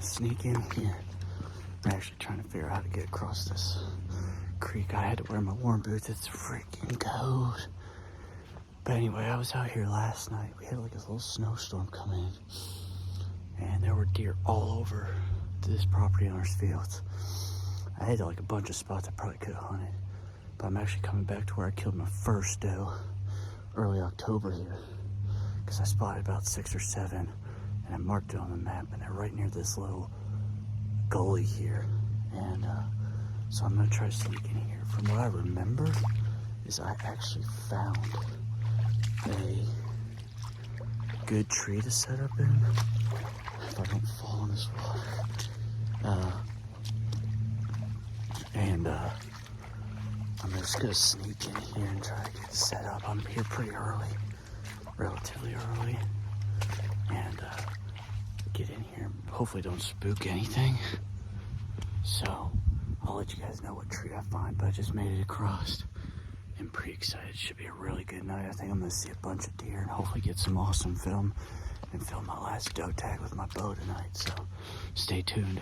sneak in here. I'm actually trying to figure out how to get across this creek. I had to wear my warm boots. It's freaking cold. But anyway, I was out here last night. We had like a little snowstorm come in, and there were deer all over this property owner's fields. I had like a bunch of spots I probably could have hunted, but I'm actually coming back to where I killed my first doe early October here, because I spotted about 6 or 7, and I marked it on the map, and they're right near this little gully here. And so I'm gonna try to sneak in here. From what I remember is I actually found a good tree to set up in if I don't fall in this water. I'm just gonna sneak in here and try to get set up. I'm here pretty early, relatively early, and get in here. Hopefully don't spook anything. So I'll let you guys know what tree I find, but I just made it across. I'm pretty excited. It should be a really good night. I think I'm gonna see a bunch of deer and hopefully get some awesome film and film my last doe tag with my bow tonight. So stay tuned.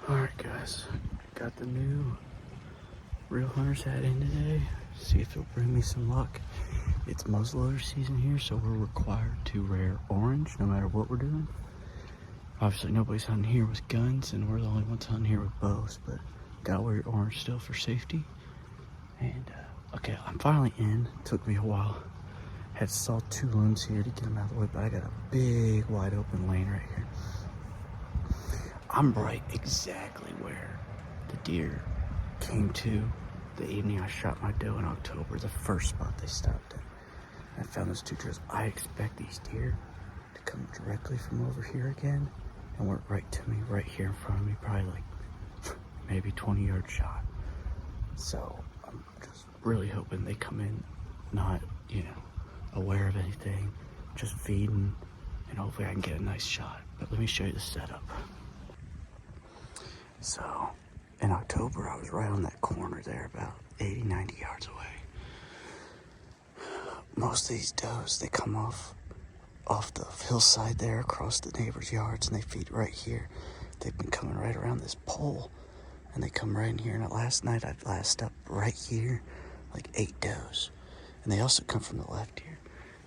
Alright guys, got the new Real Hunter's hat in today. See if it'll bring me some luck. It's muzzleloader season here, so we're required to wear orange no matter what we're doing. Obviously nobody's hunting here with guns, and we're the only ones hunting here with bows, but gotta wear your orange still for safety. And okay, I'm finally in. Took me a while. Had to saw 2 loons here to get them out of the way, but I got a big wide open lane right here. I'm right exactly where the deer came to the evening I shot my doe in October, the first spot they stopped in. I found those 2 trails. I expect these deer to come directly from over here again and work right to me, right here in front of me, probably like maybe 20-yard shot. So I'm just really hoping they come in not, aware of anything, just feeding, and hopefully I can get a nice shot. But let me show you the setup. So in October, I was right on that corner there, about 80, 90 yards away. Most of these does, they come off the hillside there across the neighbors' yards, and they feed right here. They've been coming right around this pole, and they come right in here. And last night, I blasted up right here, like 8 does. And they also come from the left here.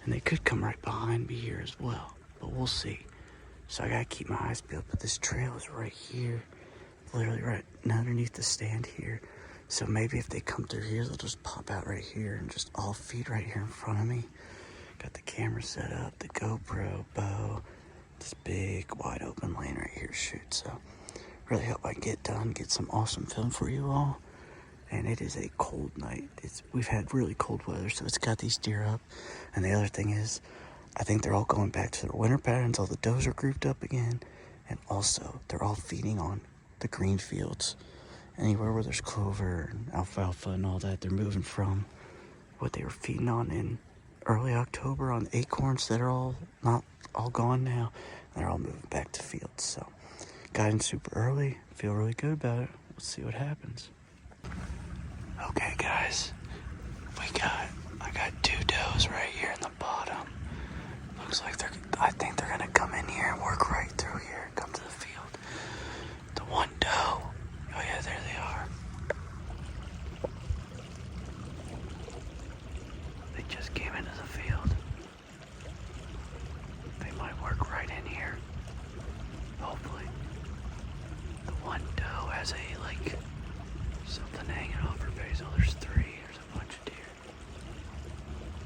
And they could come right behind me here as well, but we'll see. So I gotta keep my eyes peeled, but this trail is right here. Literally right underneath the stand here. So maybe if they come through here, they'll just pop out right here and just all feed right here in front of me. Got the camera set up, the GoPro, bow, this big wide open lane right here to shoot. So really hope I can get done, get some awesome film for you all. And it is a cold night. We've had really cold weather, so it's got these deer up. And the other thing is, I think they're all going back to their winter patterns. All the does are grouped up again. And also, they're all feeding on the green fields. Anywhere where there's clover and alfalfa and all that, they're moving from what they were feeding on in early October on acorns that are all not all gone now. They're all moving back to fields. So got in super early, feel really good about it. Let's see what happens. Okay guys, I got 2 does right here in the bottom. Looks like I think they're gonna come in here and work right through here and come to the field. The one doe, oh yeah, there they are. They just came into the field. They might work right in here, hopefully. The one doe has something hanging off her face. Oh, there's 3, there's a bunch of deer.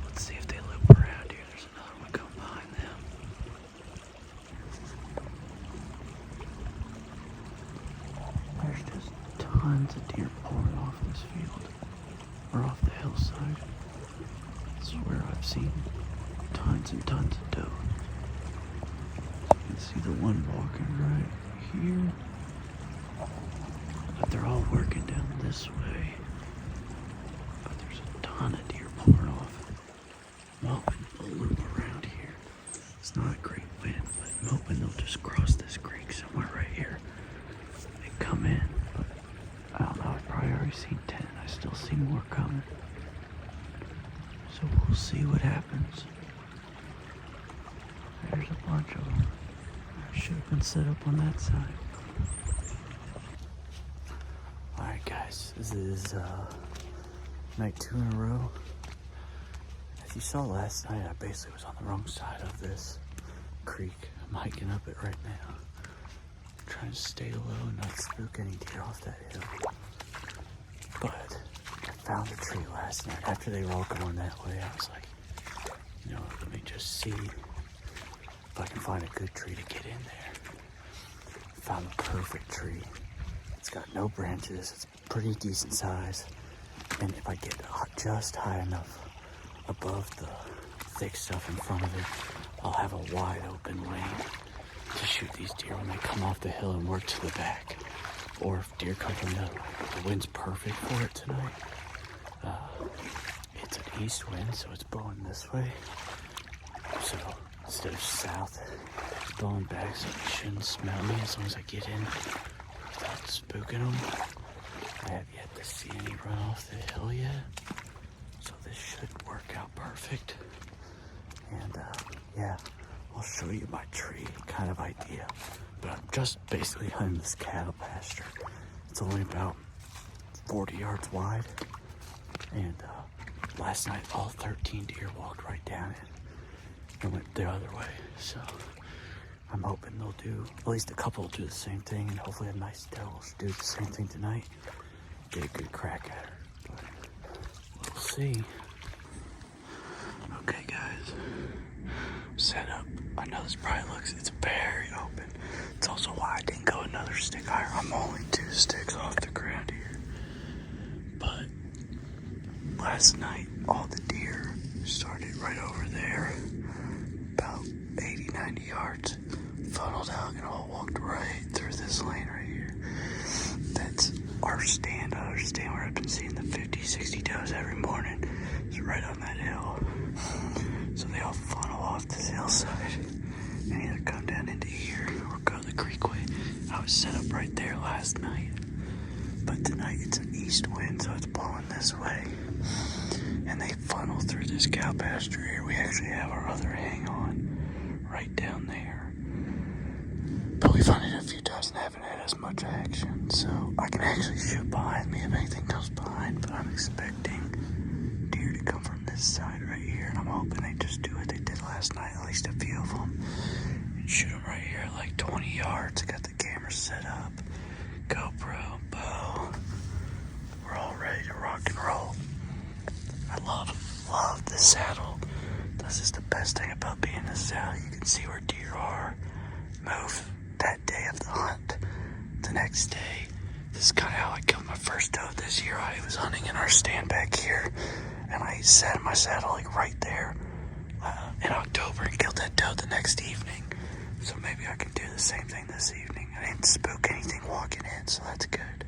Let's see if they loop around here. There's another one coming behind them. There's just tons of deer pouring off this field, or off the hillside. I swear I've seen tons and tons of doe. You can see the one walking right here, but they're all working down this way. But there's a ton of deer pouring off. I'm hoping they'll loop around here. It's not a great wind, but I'm hoping they'll just cross this creek somewhere right here and come in. But I don't know, I've probably already seen 10. I still see more coming. So we'll see what happens. There's a bunch of them. Should have been set up on that side. Alright guys, this is night 2 in a row. As you saw last night, I basically was on the wrong side of this creek. I'm hiking up it right now. Trying to stay low and not spook any deer off that hill. But I found a tree last night. After they were all going that way, I was like, you know, let me just see if I can find a good tree to get in there. Found the perfect tree. It's got no branches. It's pretty decent size. And if I get just high enough above the thick stuff in front of it, I'll have a wide open lane to shoot these deer when they come off the hill and work to the back. Or if deer come from the other way. The wind's perfect for it tonight. It's an east wind, so it's blowing this way. So instead of south, it's blowing back, so they shouldn't smell me as long as I get in without spooking them. I have yet to see any run off the hill yet, so this should work out perfect. And yeah, I'll show you my tree kind of idea. But I'm just basically hunting this cattle pasture. It's only about 40 yards wide. And last night, all 13 deer walked right down it and went the other way. So I'm hoping they'll do, at least a couple will do the same thing, and hopefully a nice doe will do the same thing tonight. Get a good crack at her. But we'll see. Okay, guys. Set up. I know this probably looks, it's very open. It's also why I didn't go another stick higher. I'm only 2 sticks off the ground here. But last night, all the deer started right over there, about 80, 90 yards, funneled out and all walked right through this lane right here. That's our stand. Our stand where I've been seeing the 50, 60 does every morning. It's right on that hill. So they all funnel off this hillside and either come down into here or go the creek way. I was set up right there last night. But tonight it's an east wind, so it's blowing this way. And they funnel through this cow pasture here. We actually have our other hang on right down there. But we've hunted a few does and haven't had as much action. So I can actually shoot behind me if anything comes behind. But I'm expecting deer to come from this side right here. And I'm hoping they just do what they did last night, at least a few of them. And shoot them right here at like 20 yards. I got the camera set up. GoPro, bow. We're all ready to rock and roll. I love this saddle. This is the best thing about being in the saddle. You can see where deer are, move that day of the hunt. The next day, this is kind of how I killed my first doe this year. I was hunting in our stand back here, and I sat in my saddle like right there in October and killed that doe the next evening. So maybe I can do the same thing this evening. I didn't spook anything walking in, so that's good.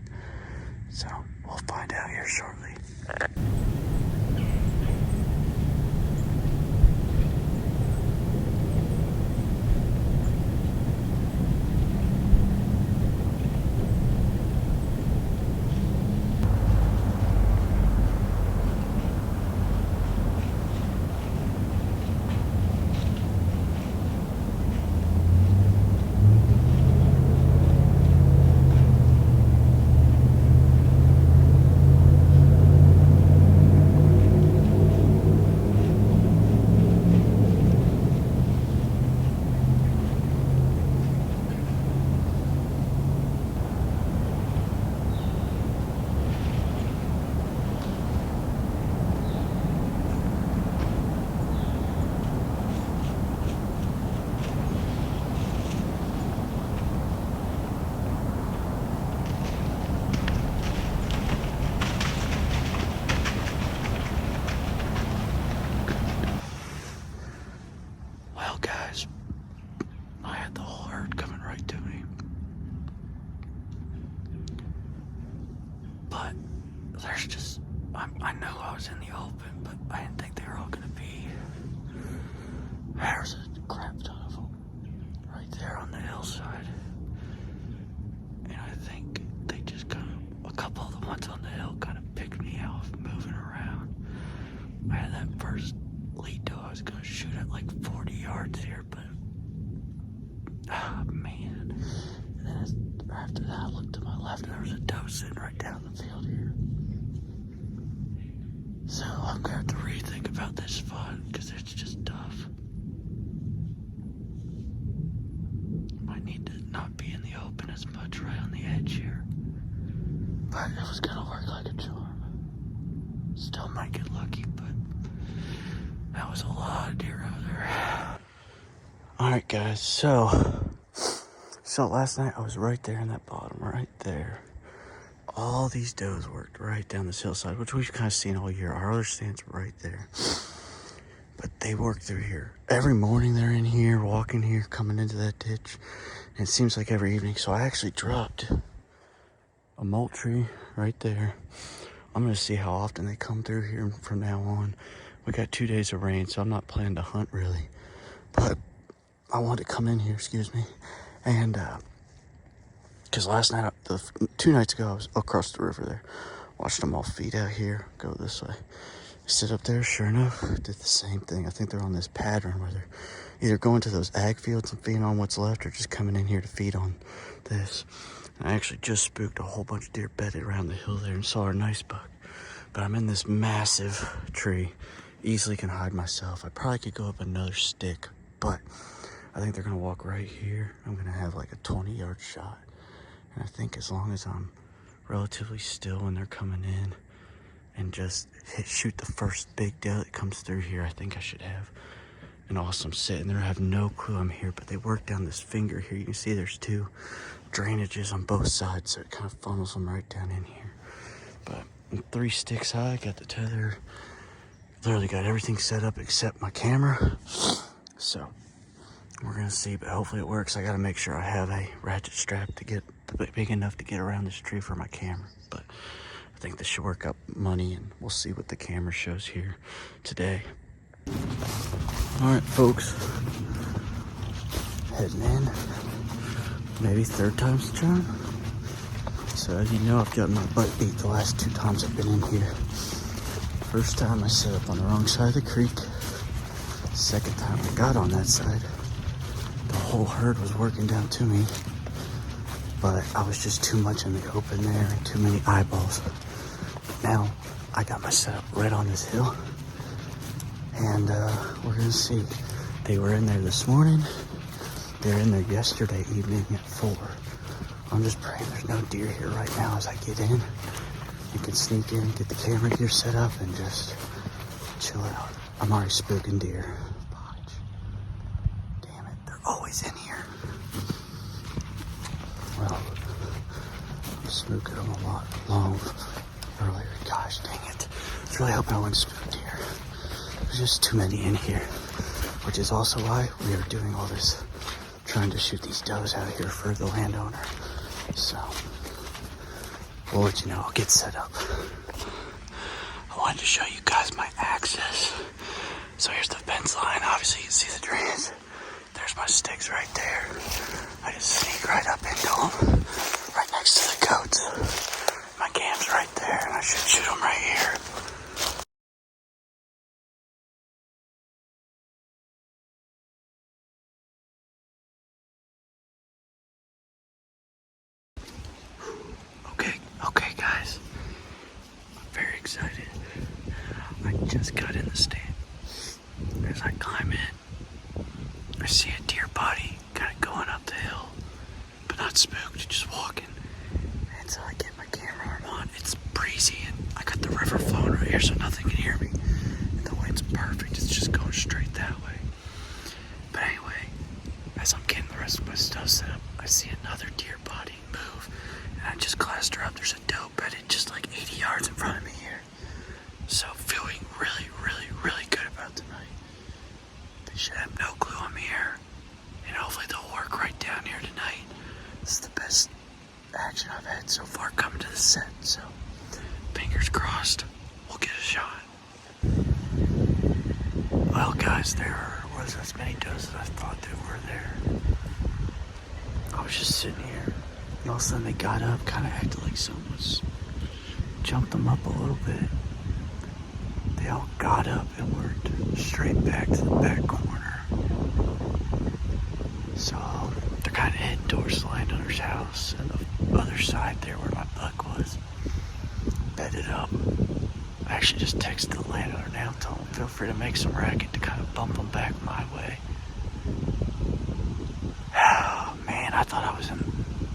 So we'll find out here shortly. Guys, I had the whole herd coming right to me. But there's just, I know I was in the open, but I didn't think they were all going to be. There's a crap ton of them right there on the hillside. And I think they just kind of, a couple of the ones on the hill kind of picked me off moving around. I had that first lead doe I was going to shoot at like 40 yards here, but After that, I looked to my left, and there was a doe sitting right down the field here. So I'm gonna have to rethink about this spot because it's just tough. Might need to not be in the open as much right on the edge here. But it was gonna work like a charm. Still might get lucky, but that was a lot of deer out there. Alright guys, so last night I was right there in that bottom, right there. All these does worked right down this hillside, which we've kind of seen all year. Our other stand's right there. But they work through here. Every morning they're in here, walking here, coming into that ditch. And it seems like every evening. So I actually dropped a malt tree right there. I'm going to see how often they come through here from now on. We got 2 days of rain, so I'm not planning to hunt really. But I wanted to come in here, excuse me. And, because last night, 2 nights ago, I was across the river there. Watched them all feed out here, go this way. Sit up there, sure enough, did the same thing. I think they're on this pattern where they're either going to those ag fields and feeding on what's left or just coming in here to feed on this. And I actually just spooked a whole bunch of deer bedded around the hill there and saw a nice buck. But I'm in this massive tree. Easily can hide myself. I probably could go up another stick, but I think they're gonna walk right here. I'm gonna have like a 20-yard shot. And I think as long as I'm relatively still when they're coming in and just shoot the first big doe that comes through here, I think I should have an awesome sit. And they have no clue I'm here, but they work down this finger here. You can see there's 2 drainages on both sides, so it kind of funnels them right down in here. But I'm 3 sticks high, got the tether, literally got everything set up except my camera. So we're gonna see, but hopefully it works. I gotta make sure I have a ratchet strap to get big enough to get around this tree for my camera. But I think this should work out money, and we'll see what the camera shows here today. All right, folks, heading in. Maybe 3rd time's the charm. So as you know, I've gotten my butt beat the last 2 times I've been in here. First time I set up on the wrong side of the creek. Second time I got on that side, the whole herd was working down to me, but I was just too much in the open there and too many eyeballs. But now I got my setup right on this hill, and we're gonna see. They were in there this morning. They were in there yesterday evening at 4. I'm just praying there's no deer here right now as I get in. You can sneak in, get the camera gear set up, and just chill out. I'm already spooking deer. Damn it, they're always in here. Well, I'm spooking them a lot long earlier. Gosh dang it. I was really hoping I wouldn't spook deer. There's just too many in here, which is also why we are doing all this, trying to shoot these does out here for the landowner. So we'll let you know. I'll get set up. I wanted to show you guys my access. So here's the fence line. Obviously you can see the drainage. There's my sticks right there. I just sneak right up into them, right next to the goats. My cam's right there, and I should shoot them right here. Okay guys, I'm very excited. I just got in the stand. As I climb in, I see a deer body kind of going up the hill, but not spooked, just walking. And so I get my camera arm on. It's breezy, and I got the river flowing right here, so nothing can hear me. And the wind's perfect. It's just going straight that way. But anyway, as I'm getting the rest of my stuff set up, I see another deer body move, and I just glassed her up. There's a doe bedded just like 80 yards in front of me here. So feeling really, really, really good about tonight. They should have no clue I'm here, and hopefully they'll work right down here tonight. This is the best action I've had so far coming to the set, so fingers crossed we'll get a shot. Well guys, there wasn't as many does as I thought there were there. I was just sitting here, and all of a sudden they got up, kind of acted like someone's jumped them up a little bit. They all got up and worked straight back to the back corner. So they're kind of heading towards towards the landowner's house, and the other side there where my buck was, bedded up. I actually just texted the landowner now, told him feel free to make some racket to kind of bump them back my way. Oh, man, I thought I was in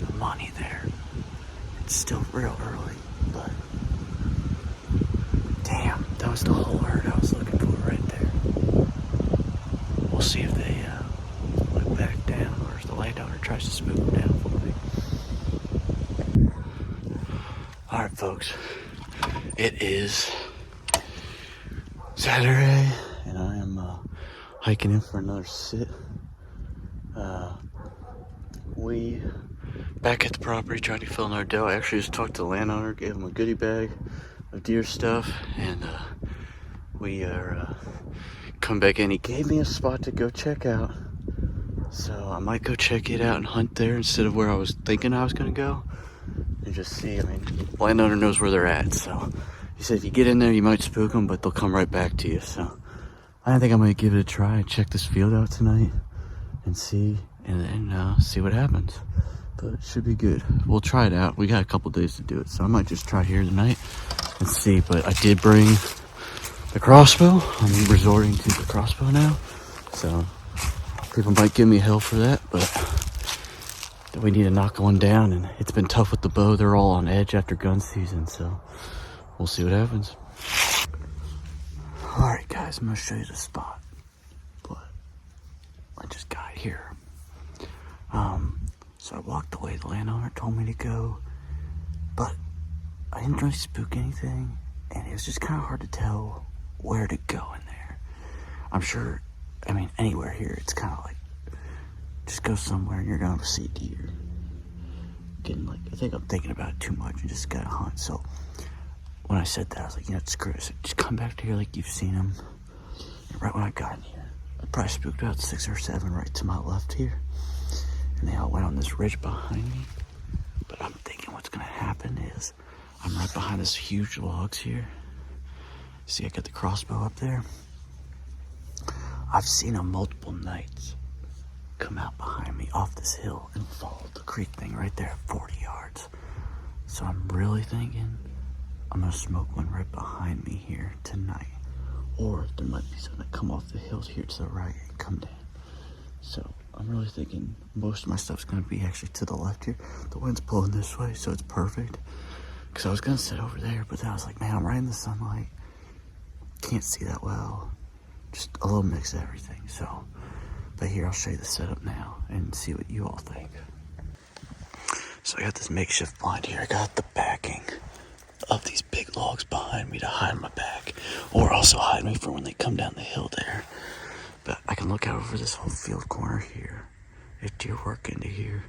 the money there. It's still real early, but damn, that was the whole herd I was looking for right there. We'll see if they look back down or if the landowner tries to spook them down for me. Alright, folks, it is Saturday, and I am hiking in for another sit. We back at the property trying to fill another doe. I actually just talked to the landowner, gave him a goodie bag of deer stuff, and we are coming back in. He gave me a spot to go check out, so I might go check it out and hunt there instead of where I was thinking I was gonna go, and just see. I mean, the landowner knows where they're at, so he said if you get in there you might spook them, but they'll come right back to you. So I think I'm gonna give it a try and check this field out tonight and see, and then see what happens. But it should be good. We'll try it out. We got a couple days to do it, so I might just try here tonight and see. But I did bring the crossbow. I'm resorting to the crossbow now, so people might give me hell for that, but we need to knock one down, and it's been tough with the bow. They're all on edge after gun season, so we'll see what happens. All right, guys, I'm gonna show you the spot, but I just got here. So I walked the way the landowner told me to go, but I didn't really spook anything, and it was just kind of hard to tell where to go in there. I'm sure, I mean, anywhere here, it's kind of like, just go somewhere and you're gonna see deer. I think I'm thinking about it too much and just gotta hunt. So when I said that, I was like, you know, screw it. I said, just come back to here like you've seen them. And right when I got in here, I probably spooked about 6 or 7 right to my left here. And they all went on this ridge behind me. But I'm thinking what's gonna happen is I'm right behind this huge logs here. See, I got the crossbow up there. I've seen them multiple nights come out behind me off this hill and follow the creek thing right there at 40 yards. So I'm really thinking I'm gonna smoke one right behind me here tonight. Or there might be some that come off the hills here to the right and come down. So I'm really thinking most of my stuff's gonna be actually to the left here. The wind's blowing this way, so it's perfect. Cause I was gonna sit over there, but then I was like, man, I'm right in the sunlight. Can't see that well. Just a little mix of everything. So, but here, I'll show you the setup now and see what you all think. So I got this makeshift blind here. I got the backing of these big logs behind me to hide my back, or also hide me for when they come down the hill there. But I can look out over this whole field corner here. If deer work into here,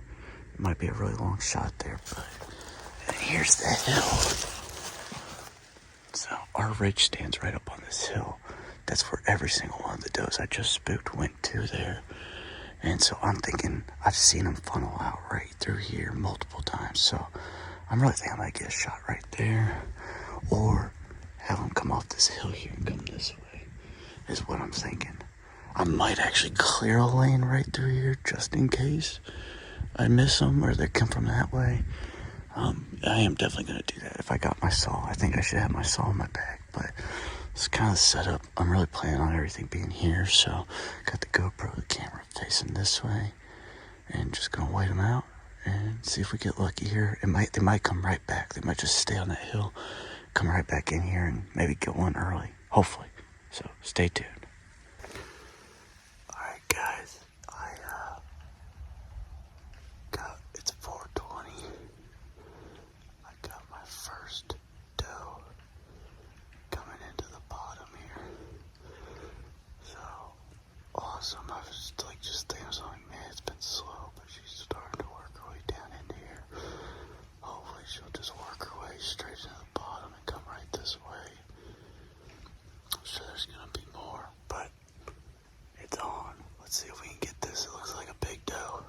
it might be a really long shot there, but and here's the hill. So our ridge stands right up on this hill. That's where every single one of the does I just spooked went to there. And so I'm thinking, I've seen them funnel out right through here multiple times. So I'm really thinking I might get a shot right there, or have them come off this hill here and come this way, is what I'm thinking. I might actually clear a lane right through here just in case I miss them or they come from that way. I am definitely going to do that. If I got my saw, I think I should have my saw in my bag, but it's kind of the setup. I'm really planning on everything being here, so got the GoPro, the camera facing this way, and just going to wait them out and see if we get lucky here. They might come right back. They might just stay on that hill, come right back in here, and maybe get one early, hopefully. So stay tuned. All right, guys. It's 4:20. I got my first doe coming into the bottom here. So awesome. I was just thinking, man, it's been slow, but she's starting to work her way down into here. Hopefully she'll just work her way straight to the bottom and come right this way. I'm sure there's gonna be more, but it's on. Let's see if we can get this. It looks like a big doe.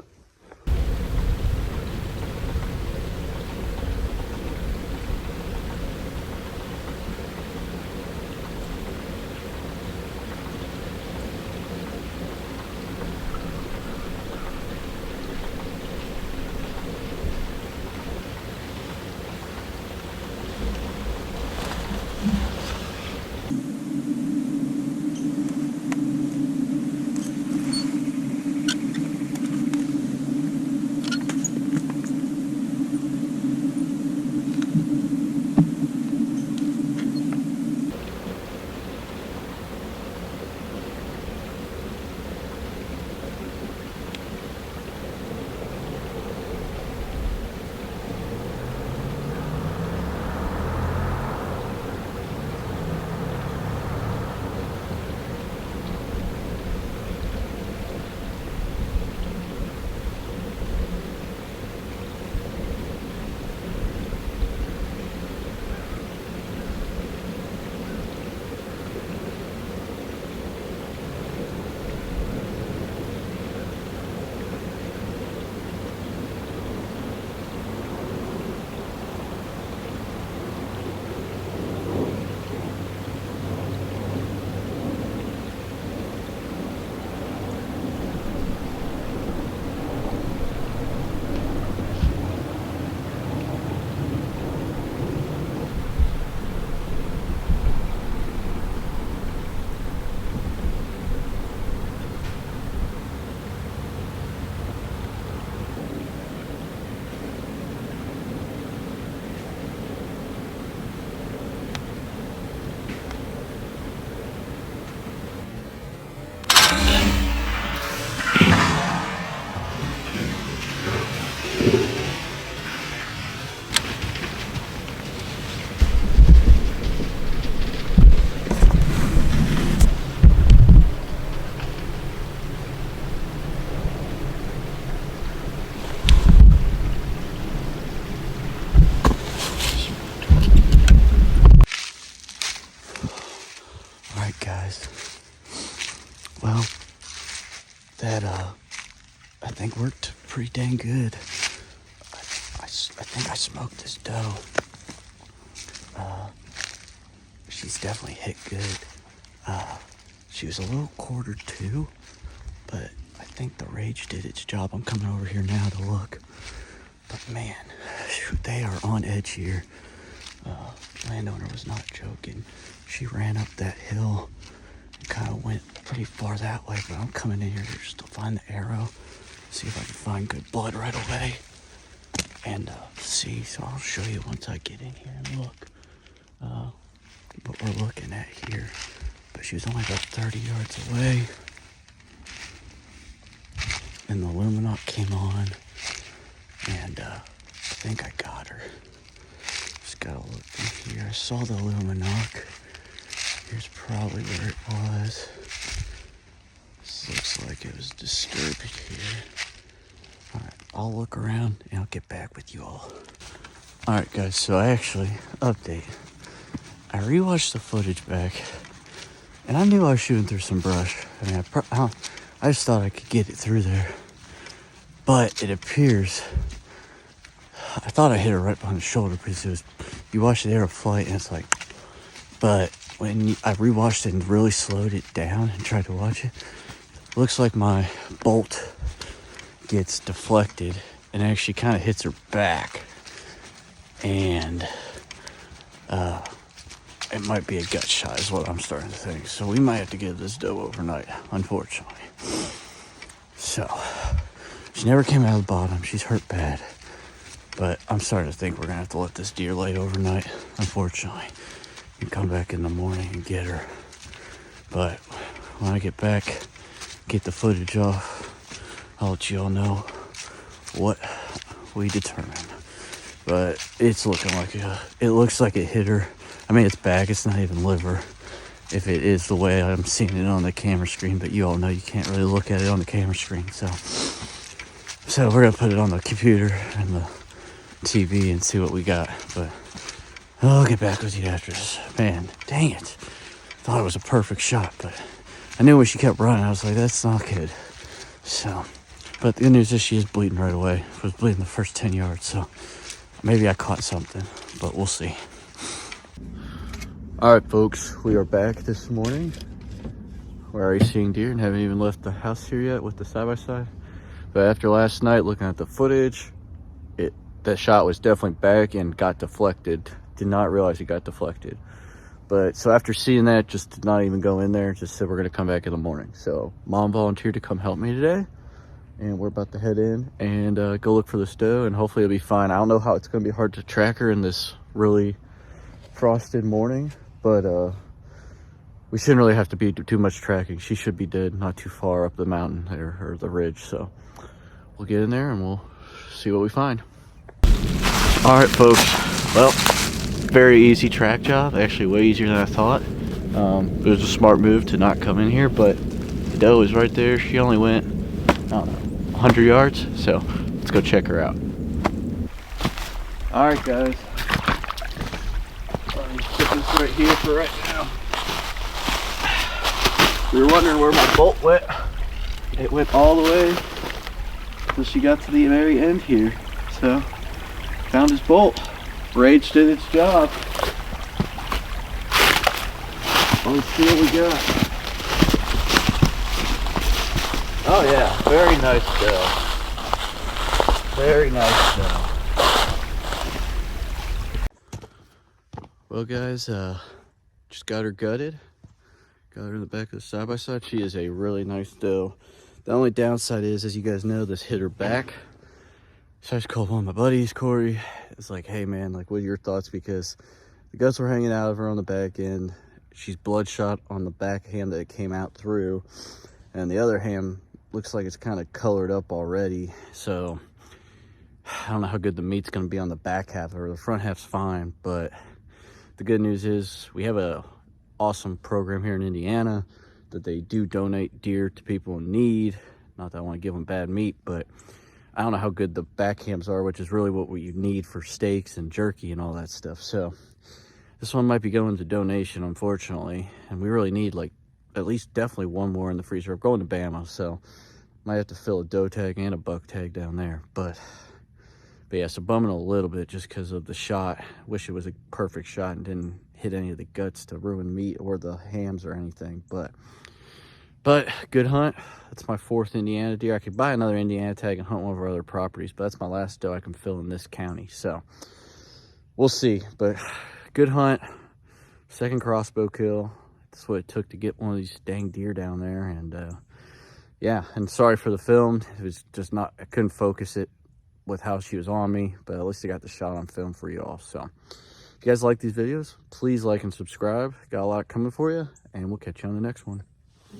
that I think worked pretty dang good. I think I smoked this doe. She's definitely hit good. She was a little quartered too, but I think the rage did its job. I'm coming over here now to look. But man, shoot, they are on edge here. Landowner was not joking. She ran up that hill and kind of went pretty far that way, but I'm coming in here just to find the arrow, see if I can find good blood right away, and see. So I'll show you once I get in here and look what we're looking at here. But she was only about 30 yards away, and the Luminok came on, and I think I got her. Just gotta look in here. I saw the Luminok. Here's probably where it was. This looks like it was disturbed here. Alright, I'll look around and I'll get back with you all. Alright guys, so I actually, update. I rewatched the footage back, and I knew I was shooting through some brush. I mean, I just thought I could get it through there. But it appears, I thought I hit her right behind the shoulder because it was, you watch the arrow flight and it's like, but when I rewatched it and really slowed it down and tried to watch it, looks like my bolt gets deflected and actually kind of hits her back. And it might be a gut shot is what I'm starting to think. So we might have to give this doe overnight, unfortunately. So, she never came out of the bottom. She's hurt bad. But I'm starting to think we're going to have to let this deer lay overnight, unfortunately. And come back in the morning and get her. But when I get back, get the footage off, I'll let you all know what we determine. But it's looking like it looks like it hit her. I mean, it's back. It's not even liver. If it is the way I'm seeing it on the camera screen, but you all know you can't really look at it on the camera screen. So we're going to put it on the computer and the TV and see what we got. But I'll get back with you after this. Man, dang it. Thought it was a perfect shot, but I knew when she kept running, I was like, that's not good. So, but the good news is she is bleeding right away. She was bleeding the first 10 yards, so maybe I caught something, but we'll see. All right, folks, we are back this morning. We're already seeing deer and haven't even left the house here yet with the side-by-side. But after last night, looking at the footage, that shot was definitely back and got deflected. Did not realize it got deflected. But so after seeing that, just did not even go in there. Just said we're gonna come back in the morning. So mom volunteered to come help me today, and we're about to head in and go look for this doe, and hopefully it'll be fine. I don't know how it's gonna be hard to track her in this really frosted morning, but we shouldn't really have to be too much tracking. She should be dead, not too far up the mountain there, or the ridge. So we'll get in there and we'll see what we find. All right, folks. Well, very easy track job. Actually, way easier than I thought. It was a smart move to not come in here, but the doe is right there. She only went, I don't know, 100 yards. So let's go check her out. All right, guys. Put this right here for right now. We were wondering where my bolt went. It went all the way until she got to the very end here. So found his bolt. Rage did its job. Let's see what we got. Oh yeah, very nice doe. Very nice doe. Well guys, just got her gutted. Got her in the back of the side-by-side. She is a really nice doe. The only downside is, as you guys know, this hit her back. So I just called one of my buddies, Corey. It's like, hey man, like, what are your thoughts? Because the guts were hanging out of her on the back end. She's bloodshot on the back ham that it came out through. And the other ham looks like it's kind of colored up already. So I don't know how good the meat's going to be on the back half of her. The front half's fine, but the good news is we have a awesome program here in Indiana that they do donate deer to people in need. Not that I want to give them bad meat, but I don't know how good the back hams are, which is really what you need for steaks and jerky and all that stuff. So this one might be going to donation, unfortunately, and we really need like at least definitely one more in the freezer. We're going to Bama, so Might have to fill a doe tag and a buck tag down there, but yeah, so bumming a little bit just because of the shot. Wish it was a perfect shot and didn't hit any of the guts to ruin meat or the hams or anything. But good hunt. That's my 4th Indiana deer. I could buy another Indiana tag and hunt one of our other properties, but that's my last doe I can fill in this county. So we'll see. But good hunt. 2nd crossbow kill. That's what it took to get one of these dang deer down there. And yeah, and sorry for the film. It was just not, I couldn't focus it with how she was on me, but at least I got the shot on film for y'all. So if you guys like these videos, please like and subscribe. Got a lot coming for you, and we'll catch you on the next one.